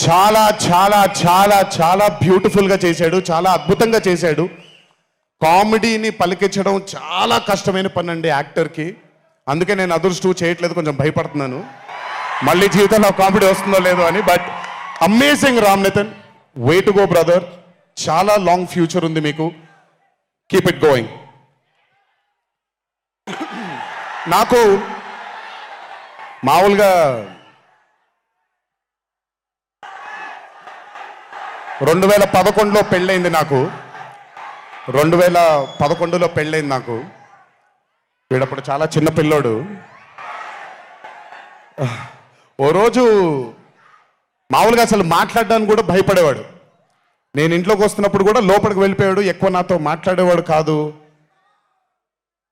చాలా చాలా చాలా చాలా బ్యూటిఫుల్గా చేశాడు, చాలా అద్భుతంగా చేశాడు. కామెడీని పలికించడం చాలా కష్టమైన పని అండి యాక్టర్కి. అందుకే నేను అదర్స్ 2 చేయట్లేదు, కొంచెం భయపడుతున్నాను మళ్ళీ జీవితంలో కామెడీ వస్తుందో లేదో అని. But amazing Ram Nithin, way to go brother. చాలా లాంగ్ ఫ్యూచర్ ఉంది మీకు, కీప్ ఇట్ గోయింగ్. నాకు మామూలుగా 2011లో పెళ్ళైంది నాకు. 2011లో పెళ్ళైంది నాకు. వీడప్పుడు చాలా చిన్న పిల్లోడు. ఓ రోజు మామూలుగా అసలు మాట్లాడడానికి కూడా భయపడేవాడు. నేను ఇంట్లోకి వస్తున్నప్పుడు కూడా లోపలికి వెళ్ళిపోయాడు, ఎక్కువ నాతో మాట్లాడేవాడు కాదు.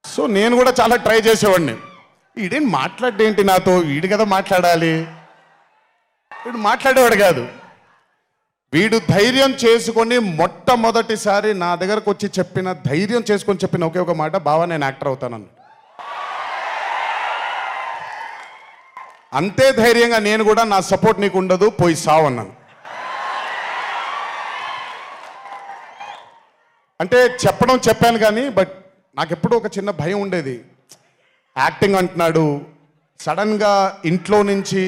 సో నేను కూడా చాలా ట్రై చేసేవాడిని. వీడేం మాట్లాడేంటి నాతో, వీడు కదా మాట్లాడాలి. వీడు మాట్లాడేవాడు కాదు. వీడు ధైర్యం చేసుకొని మొట్టమొదటిసారి నా దగ్గరకు వచ్చి ధైర్యం చేసుకొని చెప్పిన ఒకే ఒక మాట, బావా నేను యాక్టర్ అవుతానని. అంతే ధైర్యంగా నేను కూడా నా సపోర్ట్ నీకు ఉండదు, పోయి సావు అన్నాను. అంటే చెప్పాను కానీ బట్ నాకు ఎప్పుడూ ఒక చిన్న భయం ఉండేది. యాక్టింగ్ అంటున్నాడు, సడన్గా ఇంట్లో నుంచి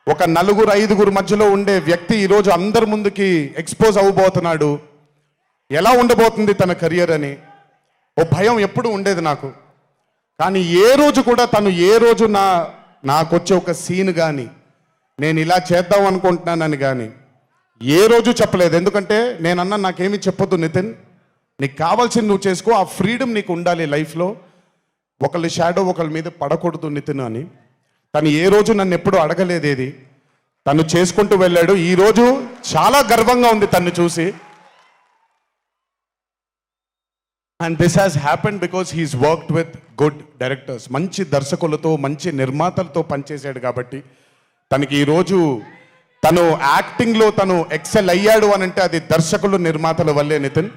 ఒక 4-5 మధ్యలో ఉండే వ్యక్తి ఈరోజు అందరి ముందుకి ఎక్స్పోజ్ అవ్వబోతున్నాడు, ఎలా ఉండబోతుంది తన కెరియర్ అని ఓ భయం ఎప్పుడు ఉండేది నాకు. కానీ ఏ రోజు కూడా తను నాకు వచ్చే ఒక సీన్ కానీ నేను ఇలా చేద్దాం అనుకుంటున్నానని కానీ ఏ రోజు చెప్పలేదు. ఎందుకంటే నేనన్నా నాకేమీ చెప్పొద్దు నితిన్, నీకు కావాల్సింది నువ్వు చేసుకో, ఆ ఫ్రీడమ్ నీకు ఉండాలి లైఫ్లో, ఒకళ్ళ షాడో ఒకళ్ళ మీద పడకూడదు నితిన్ అని. తను ఏ రోజు నన్ను ఎప్పుడు అడగలేదేది, తను చేసుకుంటూ వెళ్ళాడు. ఈరోజు చాలా గర్వంగా ఉంది తను చూసి. And this has happened because he's worked with good directors. మంచి దర్శకులతో, మంచి నిర్మాతలతో పనిచేశాడు కాబట్టి తనకి ఈరోజు తను యాక్టింగ్లో తను ఎక్సెల్ అయ్యాడు అని అంటే అది దర్శకులు, నిర్మాతల వల్లే నితిన్.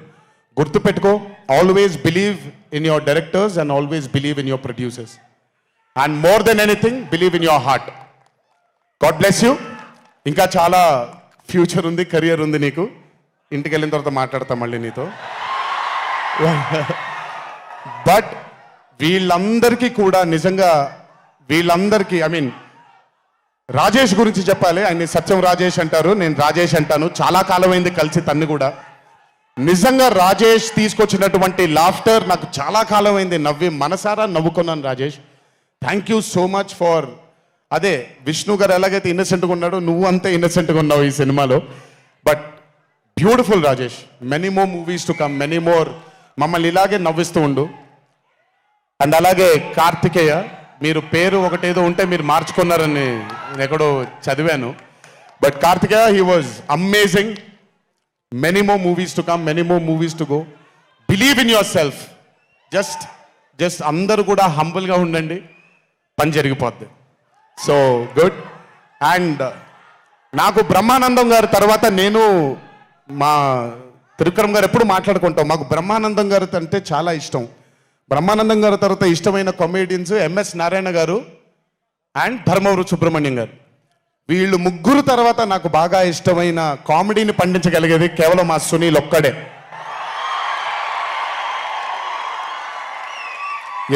గుర్తుపెట్టుకో, always believe in your directors and always believe in your producers. And more than anything believe in your heart. God bless you. ఇంకా చాలా ఫ్యూచర్ ఉంది, కెరియర్ ఉంది నీకు. ఇంటికి వెళ్ళిన తర్వాత మాట్లాడతాం మళ్ళీ నీతో. బట్ వీళ్ళందరికీ కూడా నిజంగా రాజేష్ గురించి చెప్పాలి. ఆయన సత్యం రాజేష్ అంటారు, నేను రాజేష్ అంటాను. చాలా కాలమైంది కలిసి తన్ని కూడా. నిజంగా రాజేష్ తీసుకొచ్చినటువంటి లాఫ్టర్ నాకు చాలా కాలమైంది, మనసారా నవ్వుకున్నాను Rajesh. Thank you so much for. అదే విష్ణు గారు ఎలాగైతే ఇన్నసెంట్గా ఉన్నాడో నువ్వు అంతే ఇన్నసెంట్గా ఉన్నావు ఈ సినిమాలో. But beautiful Rajesh. Many more movies to come, many more. మమ్మల్ని ఇలాగే నవ్విస్తూ ఉండు. అండ్ అలాగే కార్తికేయ, మీరు పేరు ఒకటేదో ఉంటే మీరు మార్చుకున్నారని నేను ఎక్కడో చదివాను. But Karthikeya, he was amazing. Many more movies to come, many more movies to go. Believe in yourself. Just అందరూ కూడా హంబుల్గా ఉండండి, పని జరిగిపోద్ది. So good. అండ్ నాకు బ్రహ్మానందం గారి తర్వాత మా త్రివిక్రమ్ గారు ఎప్పుడు మాట్లాడుకుంటాం, మాకు బ్రహ్మానందం గారు అంటే చాలా ఇష్టం. బ్రహ్మానందం గారి తర్వాత ఇష్టమైన కామెడియన్స్ ఎంఎస్ నారాయణ గారు అండ్ ధర్మవరం సుబ్రహ్మణ్యం గారు. వీళ్ళు ముగ్గురు తర్వాత నాకు బాగా ఇష్టమైన కామెడీని పండించగలిగేది కేవలం మా సునీల్ ఒక్కడే.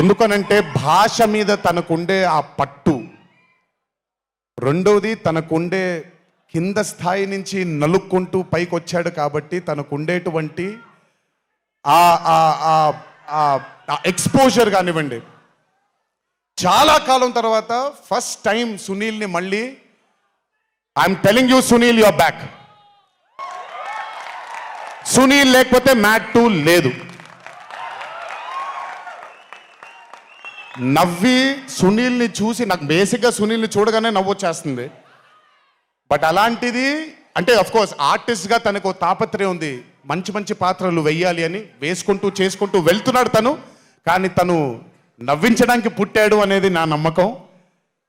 ఎందుకనంటే భాష మీద తనకుండే ఆ పట్టు, రెండవది తనకుండే కింద స్థాయి నుంచి నలుక్కుంటూ పైకి వచ్చాడు కాబట్టి తనకుండేటువంటి ఎక్స్పోజర్ కానివ్వండి. చాలా కాలం తర్వాత ఫస్ట్ టైం సునీల్ని మళ్ళీ, I'm telling you Sunil, your back. Sunil లేకపోతే మ్యాట్ 2 లేదు. నవ్వి సునీల్ని చూసి నాకు బేసిక్గా సునీల్ని చూడగానే నవ్వొచ్చేస్తుంది. బట్ అలాంటిది అంటే అఫ్కోర్స్ ఆర్టిస్ట్గా తనకు తాపత్రయం ఉంది, మంచి మంచి పాత్రలు వెయ్యాలి అని వేసుకుంటూ చేసుకుంటూ వెళ్తున్నాడు తను. కానీ తను నవ్వించడానికి పుట్టాడు అనేది నా నమ్మకం.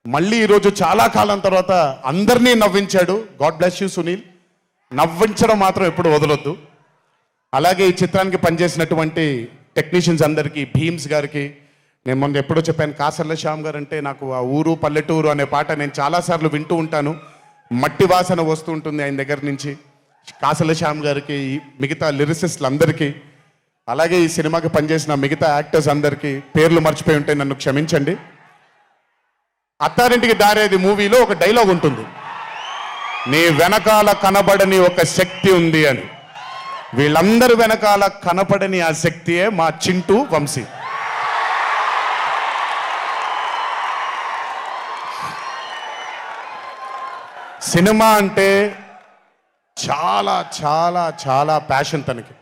మళ్ళీ ఈరోజు చాలా కాలం తర్వాత అందరినీ నవ్వించాడు. God bless you Sunil. నవ్వించడం మాత్రం ఎప్పుడు వదలొద్దు. అలాగే ఈ చిత్రానికి పనిచేసినటువంటి టెక్నీషియన్స్ అందరికీ, భీమ్స్ గారికి, నేను మొన్న ఎప్పుడో చెప్పాను, కాసర్ల శ్యామ్ గారు అంటే నాకు ఆ ఊరు పల్లెటూరు అనే పాట నేను చాలాసార్లు వింటూ ఉంటాను. మట్టి వాసన వస్తూ ఉంటుంది ఆయన దగ్గర నుంచి. కాసల శ్యామ్ గారికి, మిగతా లిరిసిస్టులందరికీ, అలాగే ఈ సినిమాకి పనిచేసిన మిగతా యాక్టర్స్ అందరికీ పేర్లు మర్చిపోయి ఉంటే నన్ను క్షమించండి. అత్తారింటికి దారేది మూవీలో ఒక డైలాగ్ ఉంటుంది, నీ వెనకాల కనబడని ఒక శక్తి ఉంది అని. వీళ్ళందరి వెనకాల కనపడని ఆ శక్తియే మా చింటూ వంశీ. సినిమా అంటే చాలా చాలా చాలా ప్యాషన్ తనకి.